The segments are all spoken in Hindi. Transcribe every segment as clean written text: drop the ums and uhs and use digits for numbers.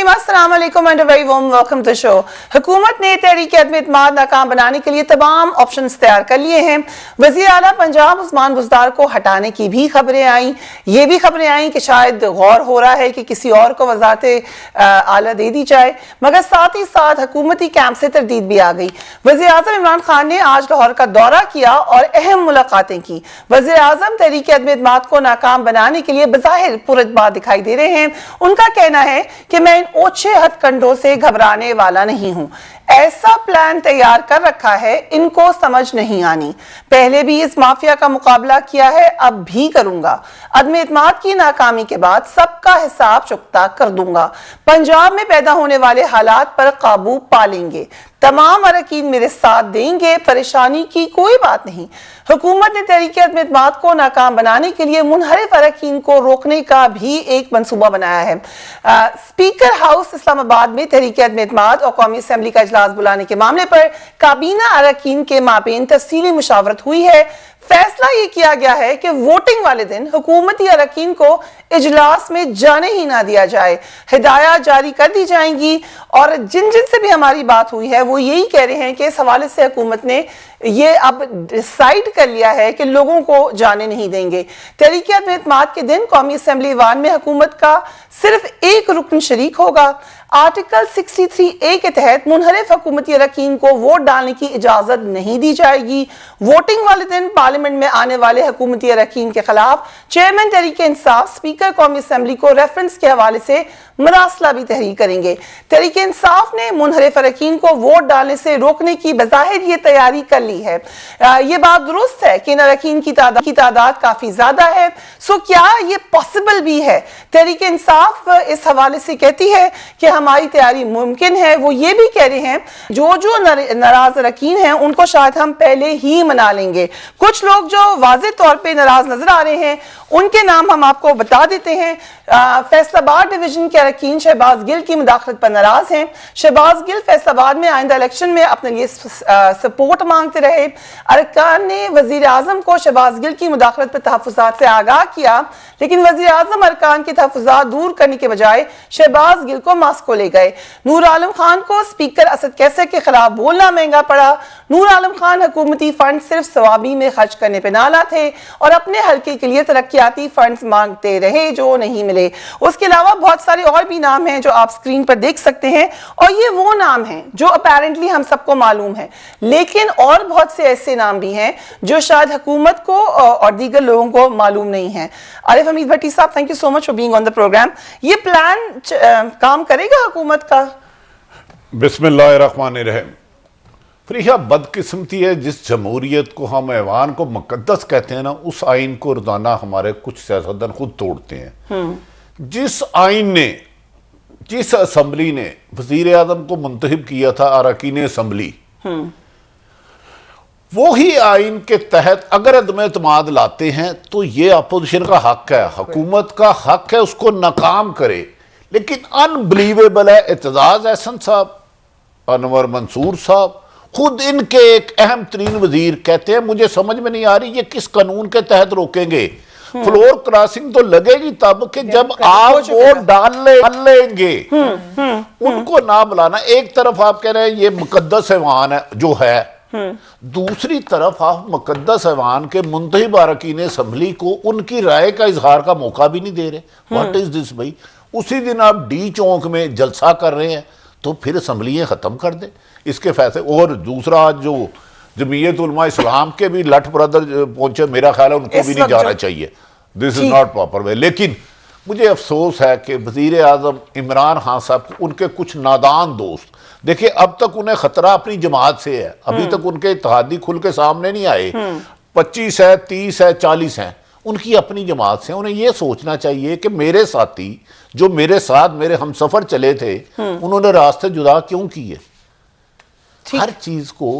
नाज़रीन अस्सलाम वालेकुम and very warm welcome to show. हुकूमत ने तहरीक अदम इत्तेमाद नाकाम बनाने के लिए तमाम ऑप्शंस तैयार कर लिए हैं। वज़ीर आला पंजाब उस्मान बुज़दार को हटाने की भी खबरें आई। ये भी खबरें आई कि शायद गौर हो रहा है कि किसी और को वज़ारत आला दे दी जाए, मगर साथ ही साथ हुकूमती कैंप से तरदीद भी आ गई। वज़ीर आज़म इमरान खान ने आज लाहौर का दौरा किया और अहम मुलाकातें की। वज़ीर आज़म तहरीक अदम इत्तेमाद को नाकाम बनाने के लिए बज़ाहिर पुरजबार दिखाई दे रहे हैं। उनका कहना है कि मैं इन ओछे हथकंडों से घबराने वाला नहीं हूं। ऐसा प्लान तैयार कर रखा है, इनको समझ नहीं आनी। पहले भी इस माफिया का मुकाबला किया है, अब भी करूंगा। अदम इत्तेमाद की नाकामी के बाद सबका हिसाब चुकता कर दूंगा। पंजाब में पैदा होने वाले हालात पर काबू पा लेंगे। तमाम अरकान मेरे साथ देंगे, परेशानी की कोई बात नहीं। हुकूमत ने तहरीक अदम इत्तेमाद को नाकाम बनाने के लिए मुनहरिफ अरकान को रोकने का भी एक मंसूबा बनाया है। स्पीकर हाउस इस्लामाबाद में तहरीक अदम इत्तेमाद और कौमी असेंबली का इजलास बुलाने के मामले पर काबीना अरकान के माबेन तफसीली मुशावरत हुई है। फैसला ये किया गया है कि वोटिंग वाले दिन हुकूमती अरकान को इजलास में जाने ही ना दिया जाए। हिदायत जारी कर दी जाएंगी और जिन जिन से भी हमारी बात हुई है वो यही कह रहे हैं कि इस हवाले से हुकूमत ने ये अब डिसाइड कर लिया है कि लोगों को जाने नहीं देंगे। तहरीक अदम इत्तेमाद के दिन कौमी असेंबली ईवान में हुकूमत का सिर्फ एक रुकन शरीक होगा। आर्टिकल 63A के तहत मुनहरिफ हुकूमती अरकान को वोट डालने की इजाजत नहीं दी जाएगी। वोटिंग वाले दिन पार्लियामेंट में आने वाले हुकूमती अरकान के खिलाफ चेयरमैन तहरीक इंसाफ स्पीकर कौमी असेंबली को रेफरेंस के हवाले से मरासला भी तहरीर करेंगे। तहरीक इंसाफ ने मुनहरिफ अरकान को वोट डालने से रोकने की बज़ाहिर ये तैयारी कर ली है। ये बात दुरुस्त है कि इन अरकान की तादाद काफी ज्यादा है। सो क्या ये पॉसिबल भी है? तहरीक इंसाफ इस हवाले से कहती है कि हमारी तैयारी मुमकिन है। वो ये भी कह रहे हैं जो जो नाराज अरकान हैं उनको शायद हम पहले ही मना लेंगे। कुछ लोग जो वाज़ेह तौर पे नाराज नजर आ रहे हैं उनके नाम हम आपको बता देते हैं। फैसलाबाद डिवीजन के अरकान शहबाज गिल की मुदाखलत पर नाराज हैं। शहबाज गिल फैसलाबाद में आइंदा इलेक्शन में अपने लिए सपोर्ट मांगते रहे। अरकान ने वजीर आजम को शहबाज गिल की मुदाखलत पर तहफ़्फ़ुज़ात से आगाह किया, लेकिन वजीर आजम अरकान के तहफ़्फ़ुज़ात दूर करने के बजाय शहबाज गिल को मास्को ले गए। नूर आलम खान को स्पीकर असद कैसर के खिलाफ बोलना महंगा पड़ा। नूर आलम खान हुकूमती फंड सिर्फ सवाबी में खर्च करने पर नाला थे और अपने हल्के के लिए तरक्याती फंड्स मांगते रहे जो नहीं मिले। उसके अलावा बहुत सारे और भी नाम हैं जो आप स्क्रीन पर देख सकते हैं और ये वो नाम हैं जो अपेरेंटली हम सबको मालूम है, लेकिन और बहुत से ऐसे नाम भी हैं जो शायद हुकूमत को और दीगर लोगों को मालूम नहीं है। आरिफ हमीद भट्टी साहब, thank you so much for being on the programme. ये प्लान काम करेगा हुकूमत का? बिस्मिल्लाहिर्रहमानिर्रहीम। फरीहा बदकिस्मती है जिस जमहूरियत को हम ऐवान को मुकद्दस कहते हैं ना, उस आइन को रोजाना हमारे कुछ सियासतदान खुद तोड़ते हैं। जिस आइन ने, जिस असम्बली ने वजीर आजम को मुंतखब किया था अरकान असम्बली, वो ही आइन के तहत अगर अदम इत्तेमाद लाते हैं तो ये अपोजिशन का हक है, हुकूमत का हक है उसको नाकाम करे। लेकिन अनबिलीवेबल है, एतजाज एहसन साहब, अनवर मंसूर साहब, खुद इनके एक अहम तरीन वजीर कहते हैं मुझे समझ में नहीं आ रही ये किस कानून के तहत रोकेंगे। फ्लोर क्रॉसिंग तो लगेगी तब कि जब आप वोट डाल लेंगे। उनको ना बुलाना। एक तरफ आप कह रहे हैं ये मुकद्दस ऐवान है जो है, दूसरी तरफ आप मुकद्दस ऐवान के मुंतखब अरकान असम्बली को उनकी राय का इजहार का मौका भी नहीं दे रहे। व्हाट इज दिस भाई? उसी दिन आप डी चौक में जलसा कर रहे हैं तो फिर असम्बलियां खत्म कर दें इसके फैसले। और दूसरा जो जमीयत उलमा इस्लाम के भी लठ ब्रदर पहुंचे, मेरा ख्याल है उनको भी नहीं जाना चाहिए। This is not proper way. लेकिन मुझे अफसोस है कि वजीर आजम इमरान खान साहब, उनके कुछ नादान दोस्त, देखिए अब तक उन्हें खतरा अपनी जमात से है, अभी तक उनके इत्तेहादी खुल के सामने नहीं आए। 25 है, 30 है, 40 है, उनकी अपनी जमात से। उन्हें यह सोचना चाहिए कि मेरे साथी जो मेरे साथ मेरे हम सफर चले थे उन्होंने रास्ते जुदा क्यों किए। हर चीज को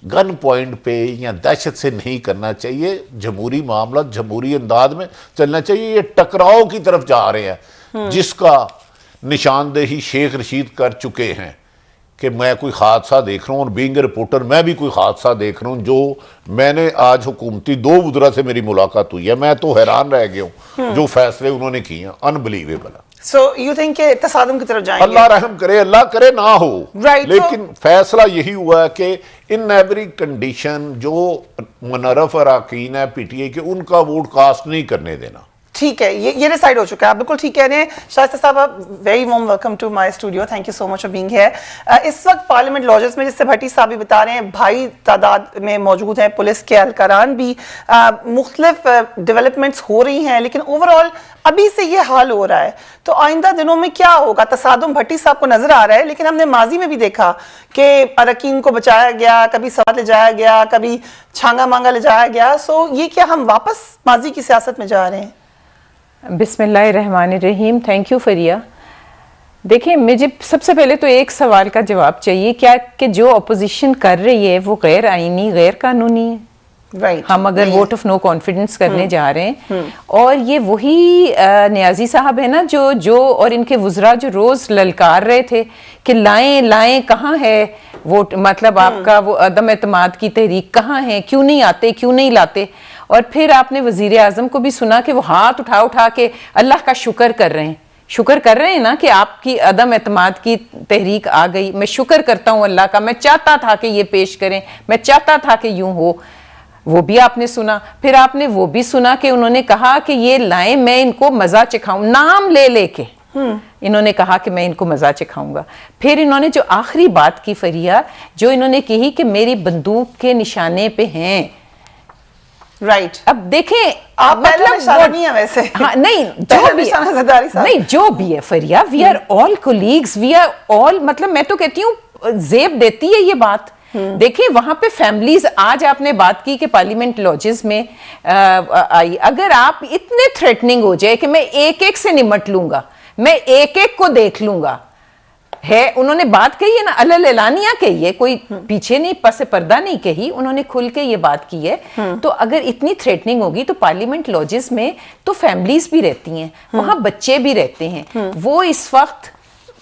गन पॉइंट पे या दहशत से नहीं करना चाहिए। जमहूरी मामला जमहूरी अंदाज में चलना चाहिए। ये टकराव की तरफ जा रहे हैं जिसका निशानदेही शेख रशीद कर चुके हैं कि मैं कोई हादसा देख रहा हूँ और बीइंग रिपोर्टर मैं भी कोई हादसा देख रहा हूँ। जो मैंने आज हुकूमती 2 वज़रा से मेरी मुलाकात हुई है, मैं तो हैरान रह गया हूँ जो फैसले उन्होंने किए हैं, अनबिलीवेबल है। सो यू थिंक के तसादुम की तरफ जाएंगे? अल्लाह रहम करे, अल्लाह करे ना हो। Right, लेकिन फैसला यही हुआ है कि इन एवरी कंडीशन जो मुनर्रफ अरकान है पीटीए के, उनका वोट कास्ट नहीं करने देना। ठीक है, ये डिसाइड हो चुका है। आप बिल्कुल ठीक कह रहे हैं शाइस्ता साहब। आप very warm welcome to my studio, thank you so much for being here. इस वक्त पार्लियामेंट लॉजेस में, जिससे भट्टी साहब भी बता रहे हैं, भाई तादाद में मौजूद हैं, पुलिस के एहलकारान भी, मुख्तलिफ डेवलपमेंट्स हो रही हैं, लेकिन ओवरऑल अभी से ये हाल हो रहा है। तो आइंदा दिनों में क्या होगा? तसादुम भट्टी साहब को नजर आ रहा है, लेकिन हमने माजी में भी देखा कि अरकान को बचाया गया, कभी सवात ले जाया गया, कभी छांगा मांगा ले जाया गया। सो ये क्या हम वापस माजी की सियासत में जा रहे हैं? बिस्मिल्लाहिर्रहमानिर्रहीम। थैंक यू फरिया। देखिए, मुझे सबसे पहले तो एक सवाल का जवाब चाहिए, क्या कि जो अपोजिशन कर रही है वो गैर आईनी, गैर कानूनी है? Right. हम अगर वोट ऑफ नो कॉन्फिडेंस करने जा रहे हैं, और ये वही नियाजी साहब है ना जो और इनके वुज़रा जो रोज ललकार रहे थे कि लाएं लाएं, कहाँ है वोट, मतलब आपका वो अदम एतमाद की तहरीक कहाँ है, क्यों नहीं आते, क्यों नहीं लाते। और फिर आपने वजीर आजम को भी सुना कि वो हाथ उठा उठा के अल्लाह का शुक्र कर रहे हैं ना कि आपकी अदम एतमाद की तहरीक आ गई। मैं शुक्र करता हूँ अल्लाह का, मैं चाहता था कि ये पेश करें, मैं चाहता था कि यूं हो। वो भी आपने सुना। फिर आपने वो भी सुना कि उन्होंने कहा कि ये लाएं, मैं इनको मजा चखाऊं, नाम ले लेके इन्होंने कहा कि मैं इनको मजा चखाऊंगा। फिर इन्होंने जो आखिरी बात की फरिया, जो इन्होंने कही कि मेरी बंदूक के निशाने पे हैं। राइट। अब देखें, आप मतलब नहीं है वैसे। हाँ, नहीं, जो भी नहीं, जो भी है Faria, we are all colleagues, we are all, मतलब मैं तो कहती हूँ जेब देती है ये बात। देखिए, वहां पे फैमिलीज, आज आपने बात की कि पार्लियामेंट लॉजेस में आई, अगर आप इतने थ्रेटनिंग हो जाए कि मैं एक एक से निमट लूंगा, मैं एक एक को देख लूंगा, है, उन्होंने बात कही है ना, अलल एलानिया कही है, कोई पीछे नहीं, पसे पर्दा नहीं कही, उन्होंने खुल के ये बात की है। तो अगर इतनी थ्रेटनिंग होगी तो पार्लियामेंट लॉजेस में तो फैमिलीज भी रहती हैं, वहां बच्चे भी रहते हैं। वो इस वक्त,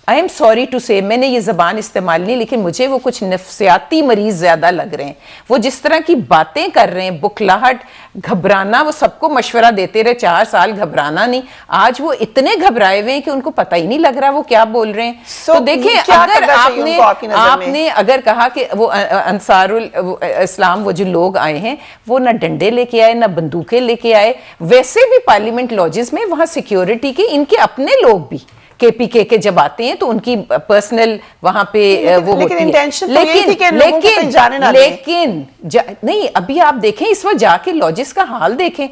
आई एम सॉरी टू से, मैंने ये जबान इस्तेमाल नहीं, लेकिन मुझे वो कुछ नफ्सियाती मरीज ज्यादा लग रहे हैं। वो जिस तरह की बातें कर रहे हैं, बुखलाहट, घबराना, वो सबको मशवरा देते रहे 4 साल, घबराना नहीं। आज वो इतने घबराए हुए हैं कि उनको पता ही नहीं लग रहा वो क्या बोल रहे हैं। तो देखिए, अगर आपने अगर कहा कि वो अंसारुल इस्लाम, वो जो लोग आए हैं, वो ना डंडे लेके आए ना बंदूकें लेके आए, वैसे भी पार्लियामेंट लॉजेस में वहां सिक्योरिटी के इनके अपने लोग भी केपीके के जब आते हैं तो उनकी पर्सनल वहां पे वो होती है। लेकिन नहीं, अभी आप देखें इस वक्त जाके लॉजिस का हाल देखें,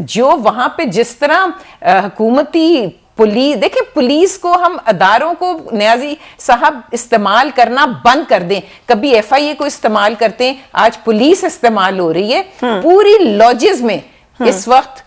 जो वहां पे जिस तरह हुकूमती पुलिस, देखें, पुलिस को, हम अदारों को नियाजी साहब इस्तेमाल करना बंद कर दें। कभी एफआईए को इस्तेमाल करते हैं, आज पुलिस इस्तेमाल हो रही है पूरी लॉजिस में। इस वक्त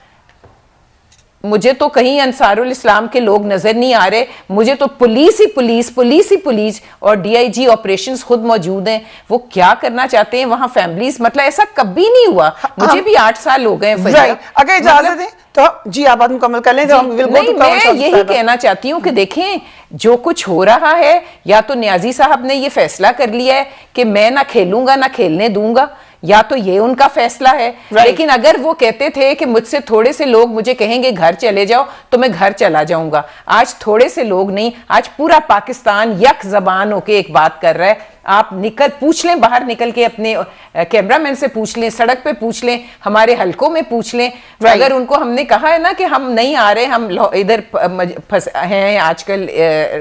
मुझे तो कहीं अंसारुल इस्लाम के लोग नजर नहीं आ रहे, मुझे तो पुलिस ही पुलिस और डीआईजी ऑपरेशंस खुद मौजूद हैं। वो क्या करना चाहते हैं वहां फैमिलीज, मतलब ऐसा कभी नहीं हुआ। मुझे भी 8 साल हो गए। अगर इजाजत दें तो जी आप बात मुकम्मल कर लें। नहीं, मैं यही कहना चाहती हूँ कि देखें, जो कुछ हो रहा है, या तो नियाजी साहब ने ये फैसला कर लिया है कि मैं ना खेलूंगा ना खेलने दूंगा, या तो ये उनका फैसला है। लेकिन अगर वो कहते थे कि मुझसे थोड़े से लोग मुझे कहेंगे घर चले जाओ, तो मैं घर चला जाऊंगा। आज थोड़े से लोग नहीं, आज पूरा पाकिस्तान यक जबान होके एक बात कर रहा है। आप पूछ लें, बाहर निकल के अपने कैमरामैन से पूछ लें, सड़क पे पूछ लें, हमारे हलकों में पूछ लें। अगर उनको हमने कहा है ना कि हम नहीं आ रहे, हम इधर हैं, आजकल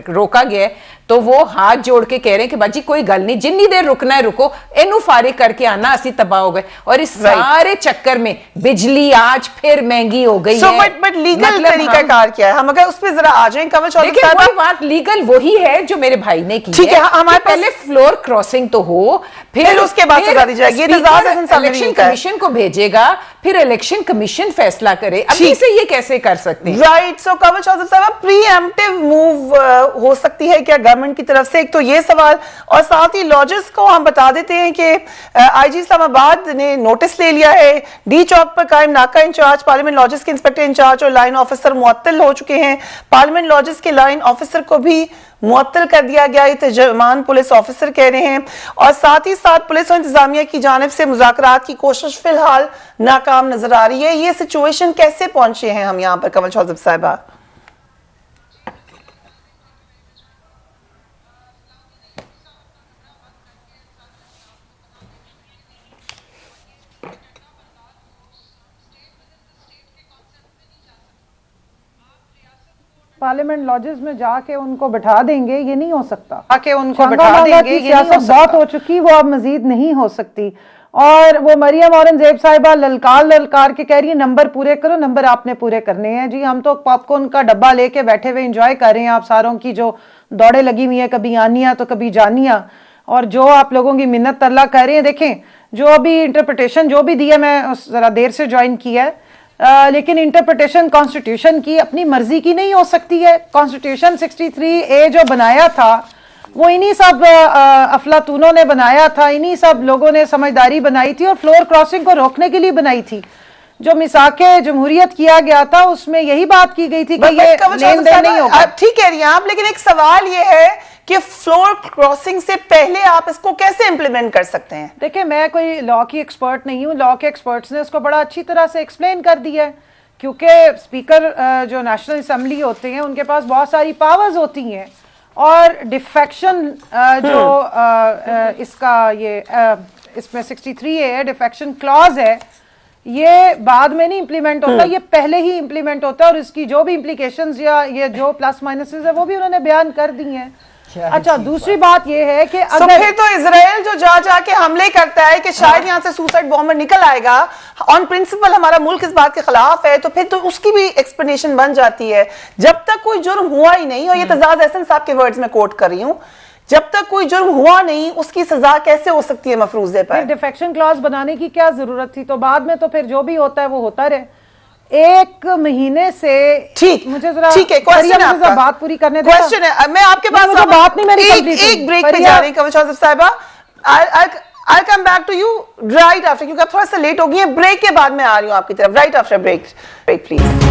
रोका गया है, तो वो हाथ जोड़ के कह रहे हैं कि बाजी कोई गल नहीं, जितनी देर रुकना है रुको, इनू फारिग करके आना, असी तबाह हो गए। और इस सारे चक्कर में बिजली आज फिर महंगी हो गई है। बट लीगल तरीकाकार क्या है? हम अगर उस पर जरा आ जाएं। देखिए, कोई बात लीगल वही है जो मेरे भाई ने की। ठीक है, हमारे पहले फ्लोर क्रॉसिंग तो हो, फिर उसके बाद सजा दी जाएगी। इलेक्शन कमीशन को भेजेगा, फिर इलेक्शन कमीशन फैसला करे। अभी से ये कैसे कर सकते हैं? राइट। सो कंवल चौधरी साहब, प्रीएम्प्टिव मूव हो सकती है क्या गवर्नमेंट की तरफ से? एक तो ये सवाल, और साथ ही लॉजेस को हम बता देते हैं कि आईजी इस्लामाबाद ने नोटिस ले लिया है। डी चौक पर कायम नाका इंचार्ज, पार्लियामेंट लॉजेस के इंस्पेक्टर इंचार्ज और लाइन ऑफिसर मुअत्तल हो चुके हैं। पार्लियामेंट लॉजेस के लाइन ऑफिसर को भी मुअत्तल कर दिया गया, ये तर्जुमान पुलिस ऑफिसर कह रहे हैं। और साथ ही साथ पुलिस और इंतजामिया की जानिब से मुज़ाकरात की कोशिश फिलहाल नाकाम नजर आ रही है। ये सिचुएशन कैसे पहुंचे हैं हम यहाँ पर कंवल चौधरी साहिबा? पार्लियामेंट लॉजेस में जाके उनको बिठा देंगे, ये नहीं हो सकता। आके उनको बिठा देंगे, ये नहीं हो सकता। बहुत हो चुकी, वो अब मजीद नहीं हो सकती। और वो मरियम औरंगजेब साहिबा ललकार के कह रही है नंबर पूरे करो, नंबर आपने पूरे करने हैं जी। हम तो पॉपकॉर्न का डब्बा लेके बैठे हुए एंजॉय कर रहे हैं, आप सारों की जो दौड़े लगी हुई है, कभी आनिया तो कभी जानिया, और जो आप लोगों की मिन्नत तरला कर रहे हैं। देखें, जो अभी इंटरप्रिटेशन जो भी दी है, मैं जरा देर से ज्वाइन किया है, लेकिन इंटरप्रिटेशन कॉन्स्टिट्यूशन की अपनी मर्जी की नहीं हो सकती है। कॉन्स्टिट्यूशन 63A जो बनाया था वो इन्हीं सब अफलातूनों ने बनाया था, इन्हीं सब लोगों ने समझदारी बनाई थी और फ्लोर क्रॉसिंग को रोकने के लिए बनाई थी। जो मिसाके जमहूरियत किया गया था उसमें यही बात की गई थी कि ये लेन देन नहीं होगा। ठीक कह रही हैं आप, लेकिन एक सवाल ये है कि फ्लोर क्रॉसिंग से पहले आप इसको कैसे इंप्लीमेंट कर सकते हैं? देखिए, मैं कोई लॉ की एक्सपर्ट नहीं हूँ, लॉ के एक्सपर्ट्स ने इसको बड़ा अच्छी तरह से एक्सप्लेन कर दिया है, क्योंकि स्पीकर जो नेशनल असेंबली होते हैं उनके पास बहुत सारी पावर्स होती हैं, और डिफेक्शन जो इसका ये इसमें 63A है, डिफेक्शन क्लॉज है, ये बाद में नहीं इंप्लीमेंट होता, ये पहले ही इंप्लीमेंट होता है, और इसकी जो भी इम्प्लीकेशंस या ये जो प्लस माइनसेस है वो भी उन्होंने बयान कर दी हैं। अच्छा, दूसरी बात ये है कि अगर फिर तो इजराइल जो जाके हमले करता है कि शायद यहाँ से सुसाइड बॉम्बर निकल आएगा, ऑन प्रिंसिपल हमारा मुल्क इस बात के खिलाफ है, तो फिर तो उसकी भी एक्सप्लेनेशन बन जाती है। जब तक कोई जुर्म हुआ ही नहीं, और ये तजाज एहसन साहब के वर्ड्स में कोट कर रही हूँ, जब तक कोई जुर्म हुआ नहीं उसकी सजा कैसे हो सकती है मफरूजे पर? डिफेक्शन क्लॉज बनाने की क्या जरूरत थी? तो बाद में तो फिर जो भी होता है वो होता रहे। एक महीने से ठीक, मुझे जरा ठीक है, क्वेश्चन है, बात पूरी करने दो। क्वेश्चन है, मैं आपके पास बात नहीं मेरी एक ब्रेक पे जा रही हूं कवच आसिफ साहिबा। I'll come back to you right after, क्योंकि आप थोड़ा सा लेट हो गई हैं। ब्रेक के बाद मैं आ रही हूं आपकी तरफ, right after break please.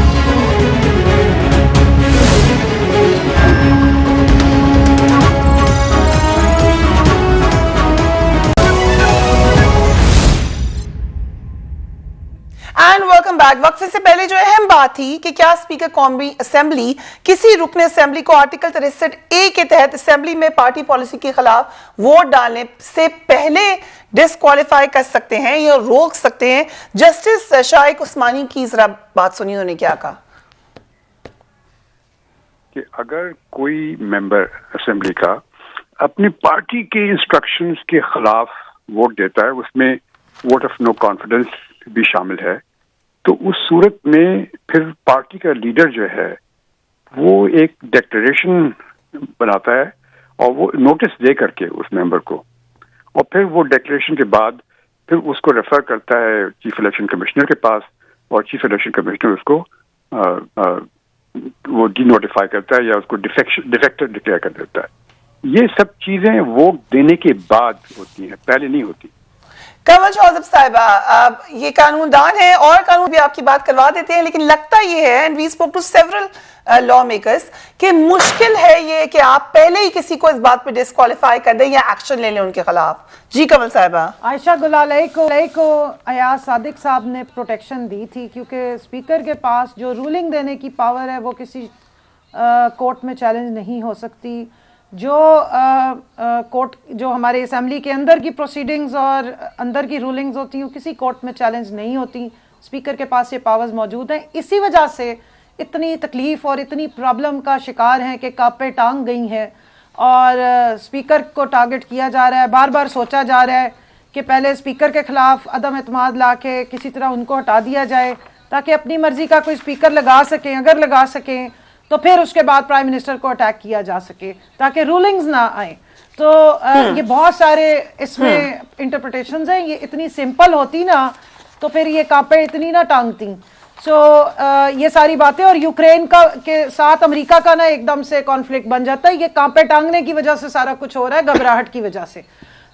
And welcome back. वक्फे से पहले जो अहम बात थी कि क्या स्पीकर कौमी असेंबली किसी रुकन असेंबली को आर्टिकल 63A के तहत असेंबली में पार्टी पॉलिसी के खिलाफ वोट डालने से पहले डिस्क्वालीफाई कर सकते हैं या रोक सकते हैं। जस्टिस शाइक उस्मानी की जरा बात सुनिए, उन्होंने क्या कहा कि अगर कोई मेंबर असेंबली का अपनी पार्टी के इंस्ट्रक्शंस के खिलाफ वोट देता है, उसमें वोट ऑफ नो कॉन्फिडेंस भी शामिल है, तो उस सूरत में फिर पार्टी का लीडर जो है वो एक डिक्लेरेशन बनाता है और वो नोटिस दे करके उस मेंबर को, और फिर वो डिक्लेरेशन के बाद फिर उसको रेफर करता है चीफ इलेक्शन कमिश्नर के पास, और चीफ इलेक्शन कमिश्नर उसको वो डिनोटिफाई करता है या उसको डिफेक्टेड डिक्लेयर कर देता है। ये सब चीजें वोट देने के बाद होती हैं, पहले नहीं होती। कवच आसिफ साहिबा, ये कानूनदान है और कानून भी आपकी बात करवा देते हैं, लेकिन लगता ये है, and we spoke to several lawmakers, कि मुश्किल है ये कि आप पहले ही किसी को इस बात पे डिस्क्वालीफाई कर दें या एक्शन ले लें उनके खिलाफ। जी कमल साहिबा। आयशा गुलालई को अयाज सादिक साहब ने प्रोटेक्शन दी थी, क्योंकि स्पीकर के पास जो रूलिंग देने की पावर है वो किसी कोर्ट में चैलेंज नहीं हो सकती। जो कोर्ट जो हमारे असेंबली के अंदर की प्रोसीडिंग्स और अंदर की रूलिंग्स होती हैं वो किसी कोर्ट में चैलेंज नहीं होती। स्पीकर के पास ये पावर्स मौजूद हैं, इसी वजह से इतनी तकलीफ और इतनी प्रॉब्लम का शिकार हैं कि कापे टांग गई हैं, और स्पीकर को टारगेट किया जा रहा है। बार बार सोचा जा रहा है कि पहले स्पीकर के खिलाफ अदम एतमाद ला के किसी तरह उनको हटा दिया जाए, ताकि अपनी मर्जी का कोई स्पीकर लगा सकें, अगर लगा सकें तो फिर उसके बाद प्राइम मिनिस्टर को अटैक किया जा सके, ताकि रूलिंग्स ना आए। तो ये बहुत सारे इसमें इंटरप्रिटेशंस हैं। ये इतनी सिंपल होती ना तो फिर ये कापे इतनी ना टांगती। ये सारी बातें, और यूक्रेन का के साथ अमेरिका का ना एकदम से कॉन्फ्लिक्ट बन जाता है। ये कांपे टांगने की वजह से सारा कुछ हो रहा है, घबराहट की वजह से।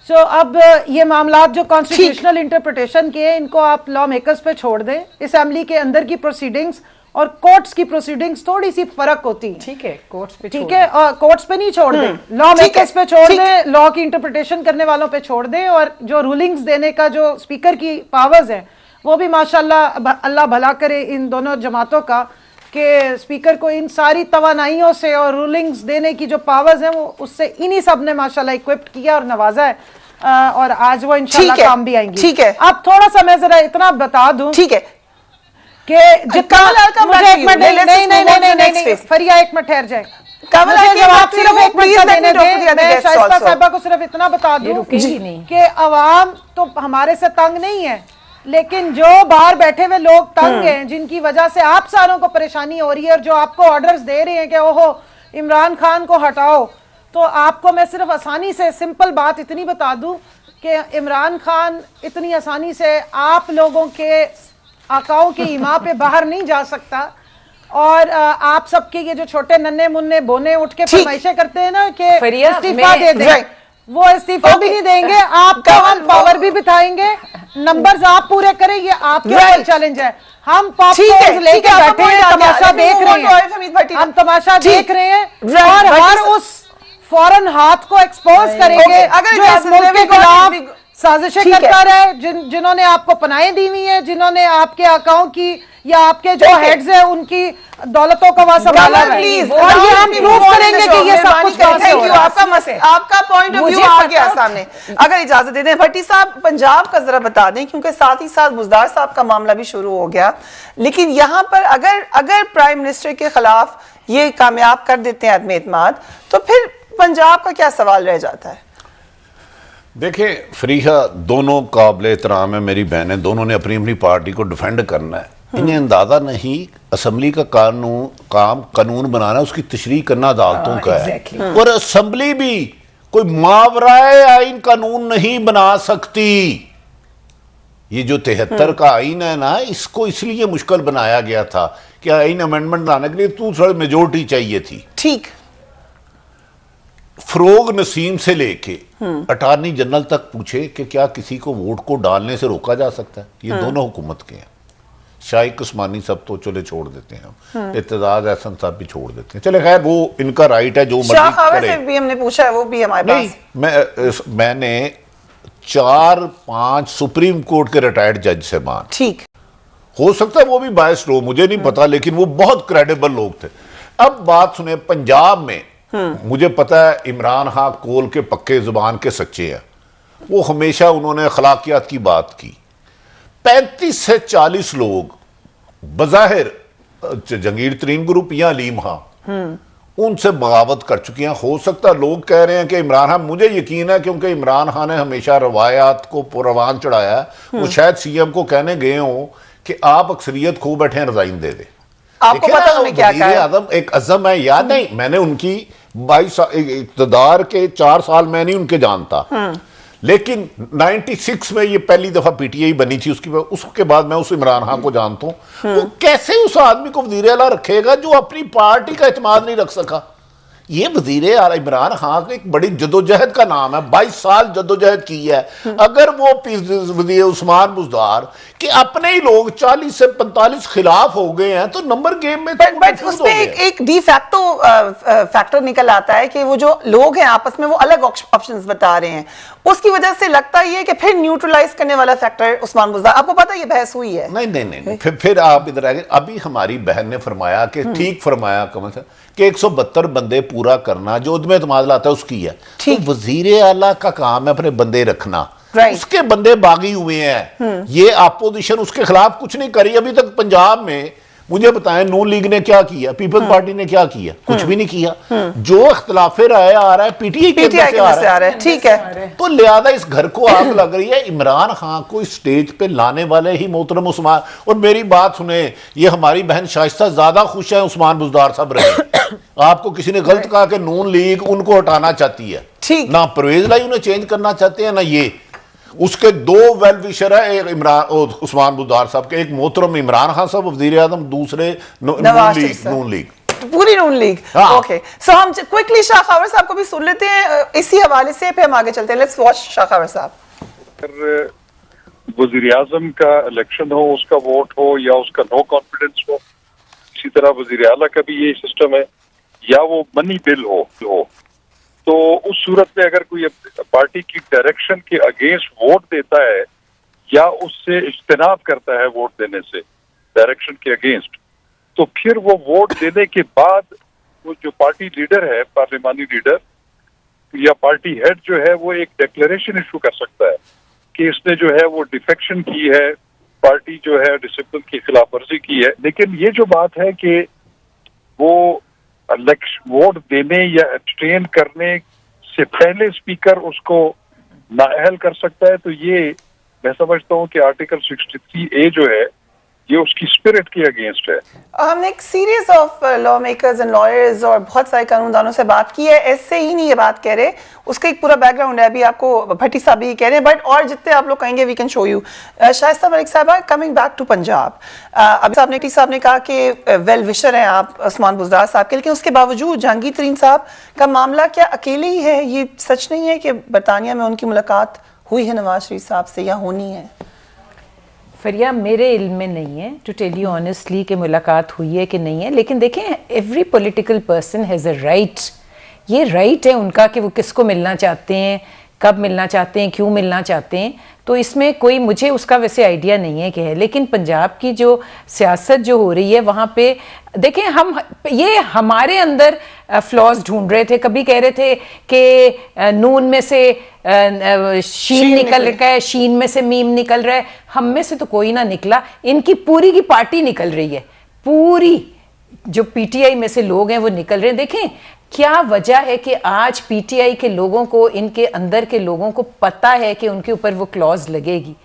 अब ये मामला जो कॉन्स्टिट्यूशनल इंटरप्रिटेशन के हैं, इनको आप लॉ मेकर्स पे छोड़ दें। असेंबली के अंदर की प्रोसीडिंग्स और कोर्ट्स की प्रोसीडिंग्स थोड़ी सी फर्क होती है। ठीक है, कोर्ट्स पे ठीक है, और कोर्ट्स पे नहीं छोड़ दें, लॉ मेकर्स पे छोड़ दें, लॉ की इंटरप्रिटेशन करने वालों पे छोड़ दें। और जो रूलिंग्स देने का जो स्पीकर की पावर्स है वो भी माशाल्लाह अल्लाह भला करे इन दोनों जमातों का, कि स्पीकर को इन सारी तवानाइयों से और रूलिंग्स देने की जो पावर्स हैं वो उससे इन्हीं सब ने माशाल्लाह इक्विप्ड किया और नवाजा है, और आज वो इंशाल्लाह काम भी आएंगी। ठीक है, अब थोड़ा सा मैं जरा इतना बता दूं, ठीक है, कि जितना मुझे एक मिनट नहीं फरिया एक मिनट ठहर जाए, मुझे जवाब सिर्फ एक मिनट का देने दें। मैं शाइस्ता साहिबा को सिर्फ इतना बता दूं कि अवाम तो हमारे से तंग नहीं है, लेकिन जो बाहर बैठे हुए लोग तंग हैं, जिनकी वजह से आप सारों को परेशानी हो रही है और जो आपको ऑर्डर्स दे रहे हैं कि ओहो इमरान खान को हटाओ, तो आपको मैं सिर्फ आसानी से सिंपल बात इतनी बता दूं कि इमरान खान इतनी आसानी से आप लोगों के आकाओं की ईमा पे बाहर नहीं जा सकता। और आप सबके ये जो छोटे नन्हे मुन्ने बोने उठ के फरमाइशें करते हैं ना कि इस्तीफा दे दें, वो इस्तीफा भी नहीं देंगे, आपको हम पावर भी बिठाएंगे, नंबर्स आप पूरे करें, ये आपके ऊपर चैलेंज है। हम पॉपकॉर्न लेके बैठे हैं, तमाशा देख रहे हैं, हम तमाशा देख रहे हैं और हर उस फौरन हाथ को एक्सपोज करेंगे जो इस मुल्क के खिलाफ साजिशें करता रहे, जिन्होंने आपको पनाहें दी हुई है, जिन्होंने आपके आकाओं की या आपके जो हेड्स हैं उनकी दौलतों का वहाँ संभाला है, और ये हम प्रूव करेंगे कि ये सब कुछ कैसे हो रहा है। आपका पॉइंट ऑफ व्यू आ गया सामने। अगर इजाजत दे दें भट्टी साहब, पंजाब का जरा बता दें, क्योंकि साथ ही साथ बुज़दार साहब का मामला भी शुरू हो गया, लेकिन यहाँ पर अगर प्राइम मिनिस्टर के खिलाफ ये कामयाब कर देते हैं आदम एतमाद, तो फिर पंजाब का क्या सवाल रह जाता है? देखिए फरीहा, दोनों काबिल एहतराम है, मेरी बहनें, दोनों ने अपनी अपनी पार्टी को डिफेंड करना है। इन्हें अंदाजा नहीं, असम्बली का कानून बनाना, उसकी तशरीह करना अदालतों का है, और असम्बली भी कोई मावराए आइन कानून नहीं बना सकती। ये जो 73 का आइन है ना, इसको इसलिए मुश्किल बनाया गया था कि आइन अमेंडमेंट लाने के लिए थोड़ी मेजोरिटी चाहिए थी। ठीक, फरोग नसीम से लेके अटॉर्नी जनरल तक पूछे कि क्या किसी को वोट को डालने से रोका जा सकता है, ये दोनों हुकूमत के हैं। शाइक उस्मानी सब तो चले छोड़ देते हैं, इत्तेजाज एहसन साहब भी छोड़ देते हैं, चले खैर वो इनका राइट है, जो मर्जी करे। से भी हमने पूछा है, वो भी हमारे पास। मैंने 4-5 सुप्रीम कोर्ट के रिटायर्ड जज से मान, ठीक हो सकता है वो भी बायस्ड हो, मुझे नहीं पता, लेकिन वो बहुत क्रेडिबल लोग थे। अब बात सुने, पंजाब में मुझे पता है इमरान खान कोल के पक्के जुबान के सच्चे हैं, वो हमेशा उन्होंने अखलाकियात की बात की। 35 से 40 लोग बज़ाहिर जंगीर तरीन ग्रुप या अलीम खां उनसे बगावत कर चुकी हैं। हो सकता है लोग कह रहे हैं कि इमरान खान, मुझे यकीन है क्योंकि इमरान खान ने हमेशा रवायात को पुरवान चढ़ाया, वो शायद सीएम को कहने गए हों कि आप अक्सरियत खो बैठे हैं, रिजाइन दे दे। आपको पता उन्होंने क्या कहा? आदम एक अज़म है, याद नहीं, मैंने उनकी 22 इक़्तिदार के 4 साल मैं नहीं उनके जानता, लेकिन 96 में ये पहली दफा पीटीआई बनी थी, उसके बाद मैं उस इमरान खान को जानता हूं। वो कैसे उस आदमी को वज़ीर आला रखेगा जो अपनी पार्टी का एतमाद नहीं रख सका? ये वज़ीर आला इमरान खान का एक बड़ी जदोजहद का नाम है, 22 साल जदोजहद की है। अगर वो वज़ीर उस्मान बुज़दार कि अपने ही लोग 40 से 45 खिलाफ हो गए हैं, तो नंबर गेम में बट उसमें एक डी फैक्टो फैक्टर निकल आता है कि वो जो लोग हैं आपस में वो अलग ऑप्शंस बता रहे हैं, उसकी वजह से लगता ही है कि फिर न्यूट्रलाइज करने वाला फैक्टर उस्मान बुज़दार। आपको पता है ये बहस हुई है? नहीं, फिर आप इधर आगे। अभी हमारी बहन ने फरमाया कि ठीक फरमाया कमल से कि 172 बंदे पूरा करना जो उद्मे इत्मीनान लाता है उसकी है, तो वजीर आला का काम है अपने बंदे रखना, उसके बंदे बागी हुए हैं। ये अपोजिशन उसके खिलाफ कुछ नहीं करी अभी तक पंजाब में। मुझे बताएं नून लीग ने क्या किया, पीपल्स पार्टी ने क्या किया? कुछ भी नहीं किया। जो इख्तिलाफे राय आ रहा है पीटीआई के अंदर से आ रहा है, ठीक है। तो लिहाजा इस घर को आग लग रही है। इमरान खान को इस स्टेज पे लाने वाले ही मोहतरम उस्मान, और मेरी बात सुने, ये हमारी बहन शाइस्ता ज्यादा खुश है उस्मान बुज़दार साहब रहे। आपको किसी ने गलत कहा कि नून लीग उनको हटाना चाहती है, ना परवेज लाई उन्हें चेंज करना चाहते हैं, ना ये। उसके 2 वेल विशर है, एक उस्मान बुज़दार साहब के, एक मोहतरम इमरान खान साहब वज़ीर आज़म, दूसरे नून लीग, पूरी नून लीग। ओके, सो हम क्विकली शाह खबर साहब को भी सुन लेते हैं इसी हवाले से, फिर हम आगे चलते हैं। लेट्स वॉच शाह खबर साहब। वज़ीर आज़म का इलेक्शन हो, उसका वोट हो या उसका नो कॉन्फिडेंस हो, इसी तरह वज़ीर आला का भी ये सिस्टम है, या वो मनी बिल हो, तो उस सूरत में अगर कोई पार्टी की डायरेक्शन के अगेंस्ट वोट देता है या उससे इज्तनाब करता है वोट देने से डायरेक्शन के अगेंस्ट, तो फिर वो वोट देने के बाद वो जो पार्टी लीडर है, पार्लिमानी लीडर या पार्टी हेड जो है, वो एक डिक्लेरेशन इशू कर सकता है कि इसने जो है वो डिफेक्शन की है पार्टी जो है डिसिप्लिन की खिलाफ वर्जी की है। लेकिन ये जो बात है कि वो वोट देने या एब्सटेन करने से पहले स्पीकर उसको नाअहल कर सकता है, तो ये मैं समझता हूँ कि आर्टिकल 63A जो है ये उसकी स्पिरिट के अगेंस्ट है। हमने एक series of law makers and lawyers और बहुत सारे कानूनदानों से बात की है, ऐसे ही नहीं ये बात कह रहे, उसका एक पूरा बैकग्राउंड है। अभी आपको भट्टी साहब भी कह रहे हैं, बट और जितने आप लोग कहेंगे we can show you. Shaista Malik साहबा, कमिंग बैक टू पंजाब, अभी साहब ने कहा कि वेल विशर हैं आप उस्मान बुज़दार साहब के, लेकिन उसके बावजूद जहांगीर तरीन साहब का मामला क्या अकेले ही है? ये सच नहीं है कि बरतानिया में उनकी मुलाकात हुई है नवाज शरीफ साहब से या होनी है? फरिया, मेरे इल्म में नहीं है टू टेल यू ऑनेस्टली कि मुलाकात हुई है कि नहीं है, लेकिन देखें every political person has a right, ये राइट है उनका कि वो किसको मिलना चाहते हैं, कब मिलना चाहते हैं, क्यों मिलना चाहते हैं। तो इसमें कोई मुझे उसका वैसे आइडिया नहीं है कि है, लेकिन पंजाब की जो सियासत जो हो रही है वहाँ पे देखें हम ये हमारे अंदर फ्लॉज ढूंढ रहे थे। कभी कह रहे थे कि नून में से शीन निकल रहा है, शीन में से मीम निकल रहा है, हम में से तो कोई ना निकला, इनकी पूरी की पार्टी निकल रही है, पूरी जो पीटीआई में से लोग हैं वो निकल रहे हैं। देखें क्या वजह है कि आज पीटीआई के लोगों को, इनके अंदर के लोगों को पता है कि उनके ऊपर वो क्लॉज लगेगी,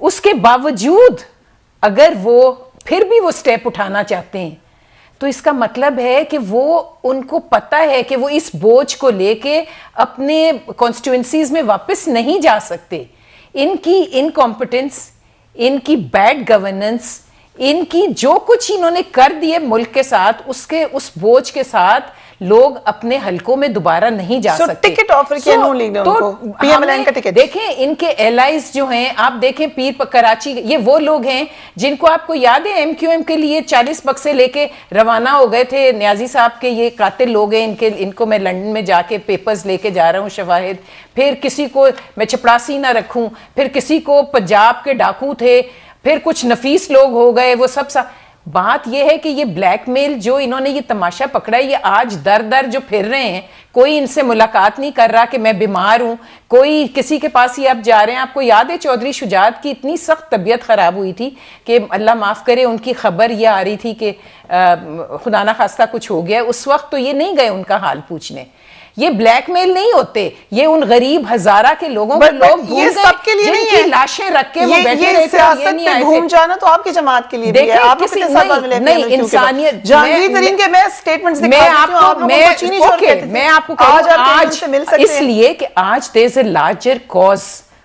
उसके बावजूद अगर वो फिर भी वो स्टेप उठाना चाहते हैं तो इसका मतलब है कि वो उनको पता है कि वो इस बोझ को लेके अपने कॉन्स्टिट्यूएंसीज में वापस नहीं जा सकते। इनकी इनकॉम्पिटेंस, इनकी बैड गवर्नेंस, इनकी जो कुछ इन्होंने कर दिए मुल्क के साथ, उसके उस बोझ के साथ लोग अपने हलकों में दोबारा नहीं जा सकते। टिकट ऑफर किया नून लीग ने उनको, पीएमएलएन का टिकट। देखें इनके एलाइज जो हैं, आप देखें पीर कराची, ये वो लोग हैं जिनको आपको याद है एमक्यूएम के लिए 40 बक्से लेके रवाना हो गए थे न्याजी साहब के, ये कातिल लोग हैं, इनको मैं लंदन में जाके पेपर्स लेके जा रहा हूँ शवाहिद, फिर किसी को मैं चपरासी ना रखूं, फिर किसी को पंजाब के डाकू थे, फिर कुछ नफीस लोग हो गए, वो सब बात यह है कि ये ब्लैकमेल जो इन्होंने ये तमाशा पकड़ा है, ये आज दर दर जो फिर रहे हैं, कोई इनसे मुलाकात नहीं कर रहा कि मैं बीमार हूं, कोई किसी के पास ही आप जा रहे हैं। आपको याद है चौधरी शुजात की इतनी सख्त तबीयत खराब हुई थी कि अल्लाह माफ करे, उनकी खबर ये आ रही थी कि खुदा ना खास्ता कुछ हो गया, उस वक्त तो ये नहीं गए उनका हाल पूछने। ये ब्लैकमेल नहीं होते, ये उन गरीब हजारा के लोगों को लोग ये सबके लिए नहीं है, लाशें रख के वो बैठे रहते, सियासत में घूम जाना तो आपकी जमात के लिए भी है। आप किसी नहीं इंसानियत, जहांगीर तरीन के मैं स्टेटमेंट्स मैं आपको आज इसलिए कि आज there is a larger cause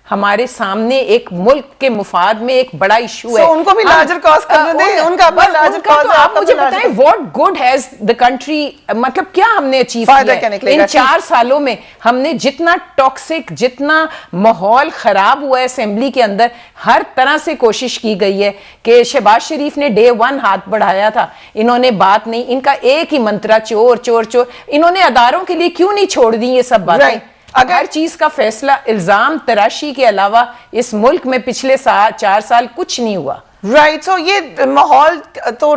हमारे सामने, एक मुल्क के मुफाद में एक बड़ा इशू है। उनको भी लार्जर कॉज करने दें, उनका अपना लार्जर कॉज है। आप मुझे बताएं what good has the country, मतलब क्या हमने अचीव किया इन 4 सालों में? हमने जितना टॉक्सिक, जितना माहौल खराब हुआ है असेंबली के अंदर, हर तरह से कोशिश की गई है कि शहबाज शरीफ ने डे 1 हाथ बढ़ाया था, इन्होंने बात नहीं, इनका एक ही मंत्रा चोर चोर चोर। इन्होंने अदारों के लिए क्यों नहीं छोड़ दी ये सब बातें? अगर हर चीज का फैसला इल्जाम तराशी के अलावा इस मुल्क में पिछले 4 साल कुछ नहीं हुआ। राइट, सो ये माहौल तो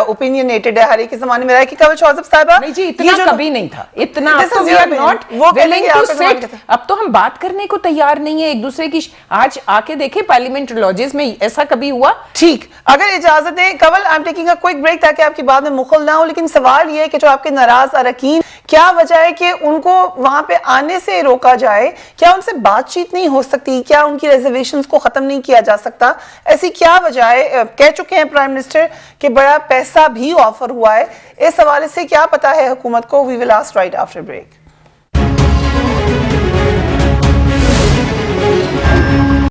ओपिनियनेटेड है हर एक जमाने में रहा है कि कवल शौजब साहिबा नहीं जी, इतना कभी नहीं था, इतना तो we are not willing to sit. अब तो हम बात करने को तैयार नहीं है एक दूसरे की। आज आके देखें पार्लियामेंट्रोलॉजीज में ऐसा कभी हुआ? ठीक, अगर इजाजत दें Kawal, I am taking a quick break ताकि आपकी बात में मुखल ना हो, लेकिन सवाल ये है कि जो आपके नाराज अरकान, क्या वजह है कि उनको वहां पे आने से रोका जाए? क्या उनसे बातचीत नहीं हो सकती? क्या उनकी रिजर्वेशंस को खत्म नहीं किया जा सकता? ऐसी क्या वजह है? कह चुके हैं प्राइम मिनिस्टर कि बड़ा पैसा भी ऑफर हुआ है, इस हवाले से क्या पता है हुकूमत को? We will ask right after break.